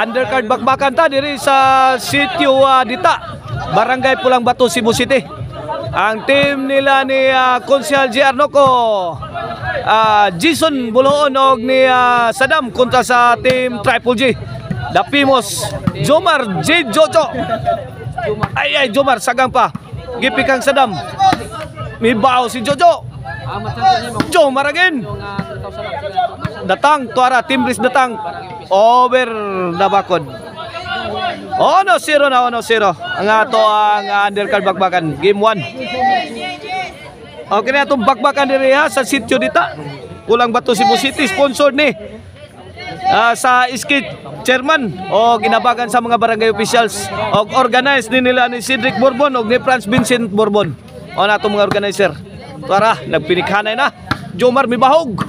Undercard bakbakan ta diri sa sitio Dita, Barangay Pulang Batu, Cebu City. Ang team nila ni Konsehal JR Noco, Jason Buloon og ni Saddam kontra sa team Triple G. Dapimos Jomar J. Jojo. Ay Jomar sagang pa. Gipikang Saddam. Mibaw si Jojo. Jomar again. Datang tuara team Riz datang. Over nabakod. 1-0 na 1-0 ang ato ang undercard bakbakan game 1. Okay na itong bakbakan diri sa sitio Dita, Pulang Batu, Cebu City. Sponsored ni sa skate chairman o ginabagan sa mga barangay officials o organized ni nila ni Cedric Bourbon o ni Franz Vincent Bourbon o na itong mga organizer. Tara, nagpinikhanay na. Jomar mibahog.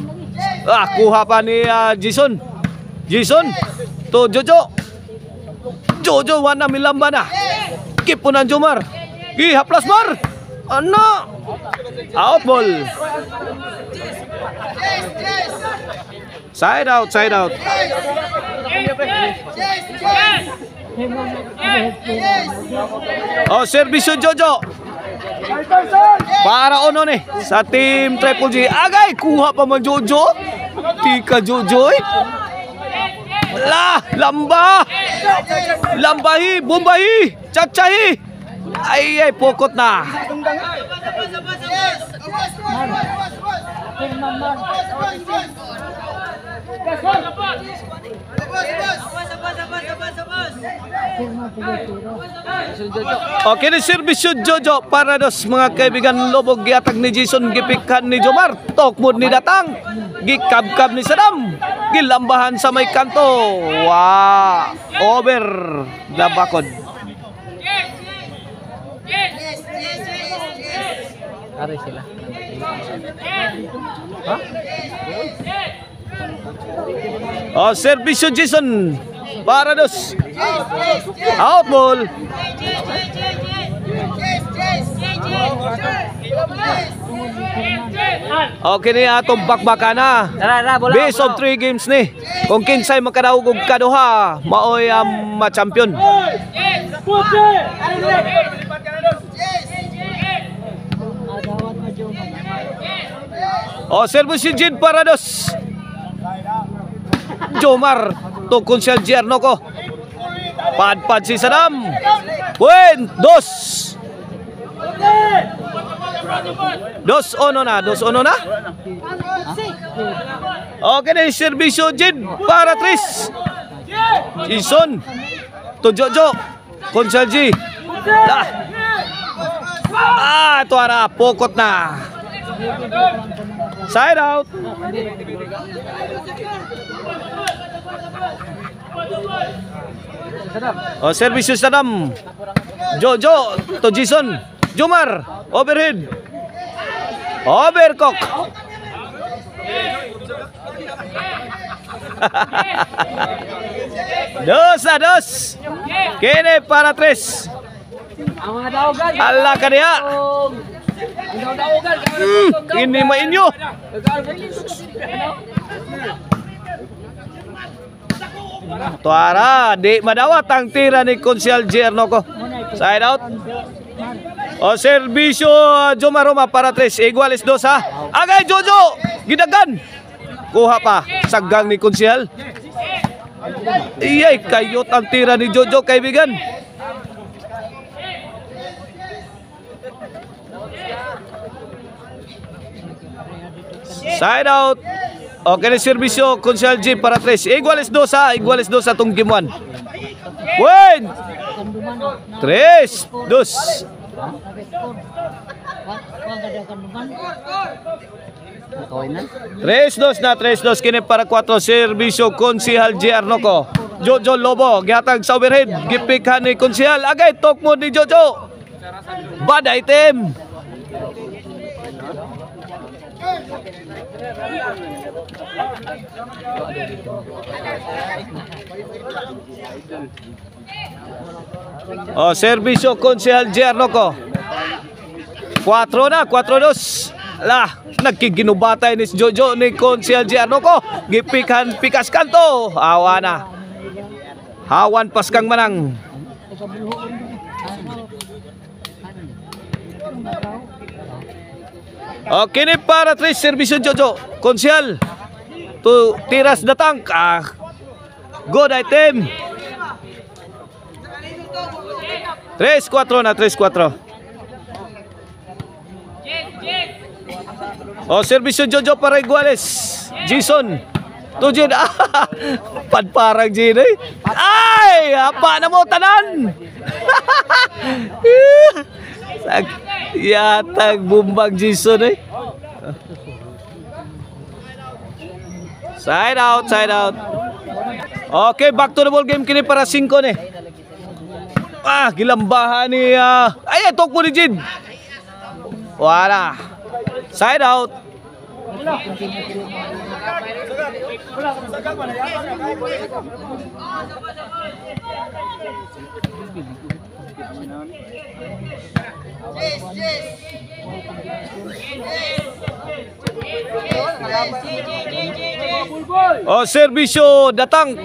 Kuha pa ni Jason to Jojo. Jojo wana milamba na. Kipunan Jomar. Haplas bar. Ano? Out ball. Side out. Servisyo Jojo. Para ono ni sa team Triple G. Agay kuha pa man Jojo. Tika Jojo. Lambahi, Bombahi, Chachahi. Ay, pokot na. Okay, ni servisyo Jojo para dos mga kaibigan lobog giatag ni Jason gipikhan ni Jomar. Tokmod ni datang. Gikabkab ni Saddam. Gilambahan sa may kanto. Wow. Over nabakod. Ari sila. Servisyo Jason para dos. Out ball. Okay ni atong bakbakan na. Base of 3 games ni. Kung kinsay makadaog og kaduha, maoy ma-champion. Servisyo Jid para dos. Jomar to Konsehal JR Noco. Padpad si Saddam. Buen, 2-1 na. Okay na yung servisyo Jid para 3. Jason to Jojo. Konsehal G. Tuara pokot na. Side out. Servisyo Saddam. Jojo to Jason. Jomar overhead. Overcock. Dos. Kene para 3. Allah ka niya. Ini mainyo. Tuara di madawat ang tira ni Konsehal JR Noco. Side out. Servisyo Jomar Roma para 3. Iguales 2 ha. Agay Jojo. Gidagan. Kuha pa. Sagang ni Konsehal. Iyay kayot ang tira ni Jojo kaibigan. Side out. Okay na servisyo Konsehal G para 3. Iguales 2 ha. Iguales 2 sa itong game 1. Win! 3-2. 3-2 kini para 4. Servisyo Konsehal JR Noco. Jojo Lobo gihatag sa overhead. Gipikhan ni Konsehal. Agay tokmo ni Jojo. Bad item. Servisyo Konsehal JR Noco. 4 na, 4-2. Nagkiginubatay ni Jojo ni Konsehal JR Noco. Gipikhan pikas kanto. Awa na. Hawan Paskang Manang. Okay ni para 3 serbisyo Jojo. Konsyal. To tiras datang. Good item. 3-4 na 3-4. Serbisyo Jojo para Iguales. Jason. Tujin. Padparang Jin eh. Ay! Apa na mo tanan? Yatag bumbang Jason eh. Side out, side out. Okay, back to the ball game kini para 5 ni. Gilambahan ni ay tok mo ni Jin. Wala. Side out. Serbisyo datang.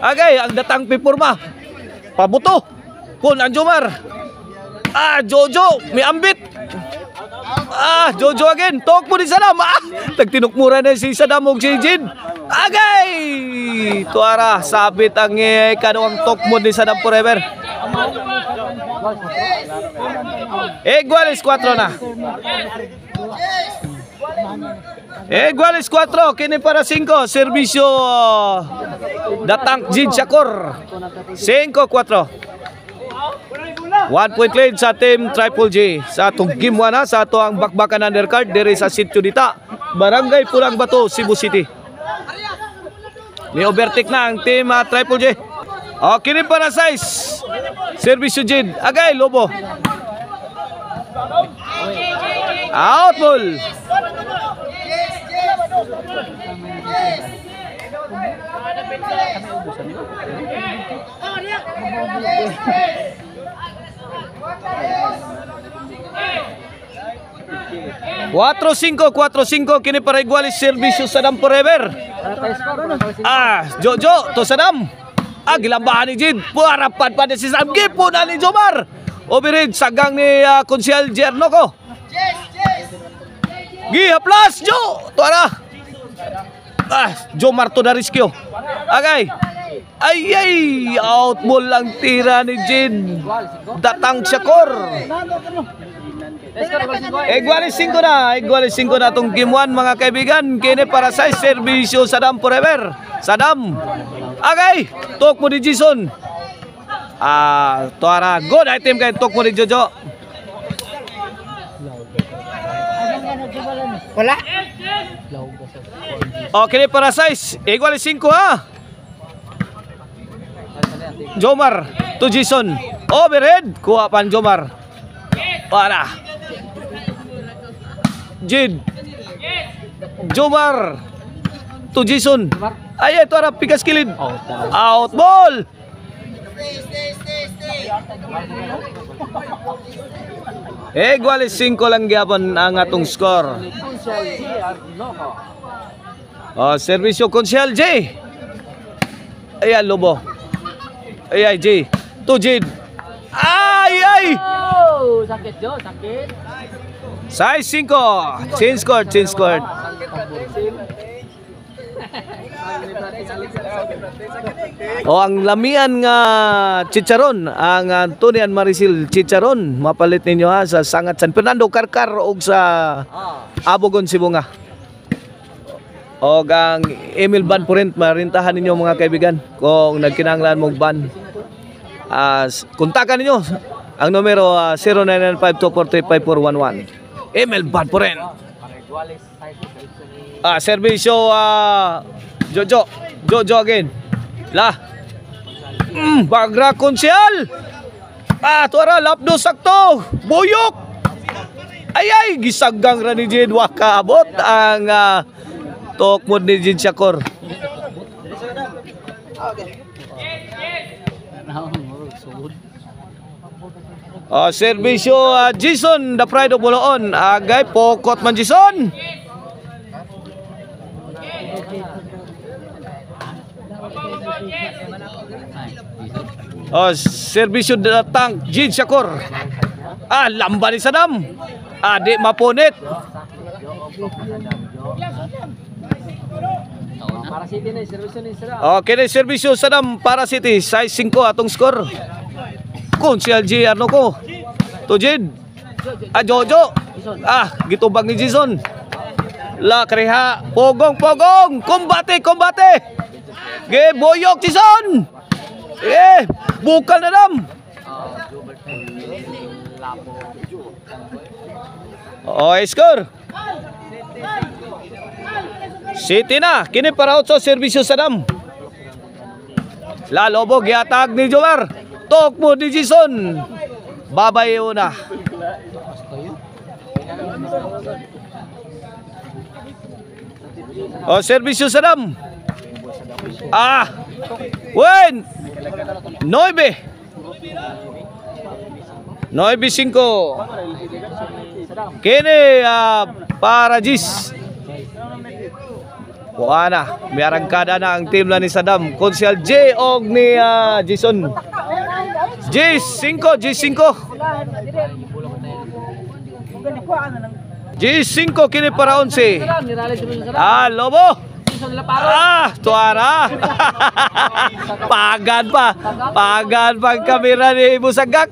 Agay ang datang pipurma. Pabuto. Pun ang Jomar. Jojo may ambit. Jojo again. Tok mo ni Sadam. Tagtinukmura na si Sadam og si Jin. Agay! Tuara, sabit ang kanawang tok mo ni Sadam forever. Iguales 4 na. Iguales 4. Kini para 5. Serbisyo datang Jin Shakor. 5-4. 1 point lead sa team Triple J sa atong game 1 sa ato ang bakbakan undercard diri sa Sitio Dita, Barangay Pulang Bato, Cebu City. May overtake na ang team Triple J. Kini para 6. Serbisyo Jin. Agay Lobo. Out ball. Cuatro cinco kini para Iguales serbisyo Sadam forever. Jojo to Sadam. Gilambahan ni Jid. Harapan pa si Sadam. Gipo na ni Jomar. Overhead sagang ni Konsyal Jernoko. Plus Jo. Tuara. Jomar to na riskyo. Agay. Ay, out ball ang tira ni Jin. Datang Shakor. Iguales 5 na. Iguales 5 na itong game 1 mga kaibigan. Kini para sa serbisyo Sadam forever. Sadam. Agay. Tok mo ni Jason. Tuara. Good item kayo. Tok mo ni Jojo. Wala. Kini para 6. Iguales 5 ha. Jomar to Jason. Overhead. Kuha pan Jomar. Para Jid. Jomar to Jason. Ay, ito harap pikas kilid. Out ball. Iguales 5 lang gyapon ang atong score. Serbisyo Konsyal J. Ay, Lobo. Ay, J. To Jid. Ay! Sakit Jo, sakit. Size 5. Change scored. Ang lamian nga chicharon, ang Tunian Marisil chicharon, mapalit ninyo ha sa Sangat San Fernando Karkar og sa Abogon Sibunga. Og ang Emil Van Porent marintahan ninyo mga kaibigan kung nagkinahanglan mong van. Kontakan ninyo ang numero 0995243541. Emil Van Porent. Serbisyo Jojo again. Bagra Konsyal. Tuara lapdo sakto. Buyok. Ay gisagang ra ni Jid wa kaabot ang tok mod ni Jid Shakor. Serbisyo Jason the Pride of Bulaon. Agay pokot man Jason. Oh, serbisyo datang Jin Shakur. Lamban ni Saddam. Di mapunit. Para City na, servisyo ni Sira. Okay na serbisyo Saddam para City. Size 5 atong score. Kung si LG ano ko. To Jin. Jojo. Gitubag ni Jason. La kreha. Pogong. Kumbate. Boyok Jason. Bukal na dam. Score. City na. Kini para out sa serbisyo Saddam. Lalobog yatag ni Jomar. Tok mo ni Jason. Babayo na. Serbisyo Saddam. Win. 9. 9-5. Kini para Jis. Kuana, may arangkada na ang team ni Saddam. Konsyal J og ni Jason. J5. J5 kini para 11. Lobo. Tuara. Pagad pa ang kamera ni Busagak.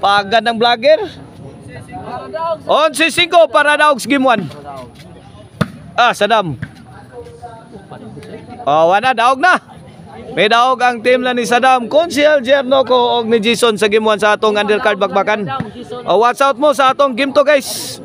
Pagad ng vlogger. 11-5 para Dogs game 1. Saddam. Wana daog na. May daog ang team ni Saddam. Konsyal Jernoko og ni Jason sa game 1 sa atong undercard bakbakan. Watch out mo sa atong game to guys.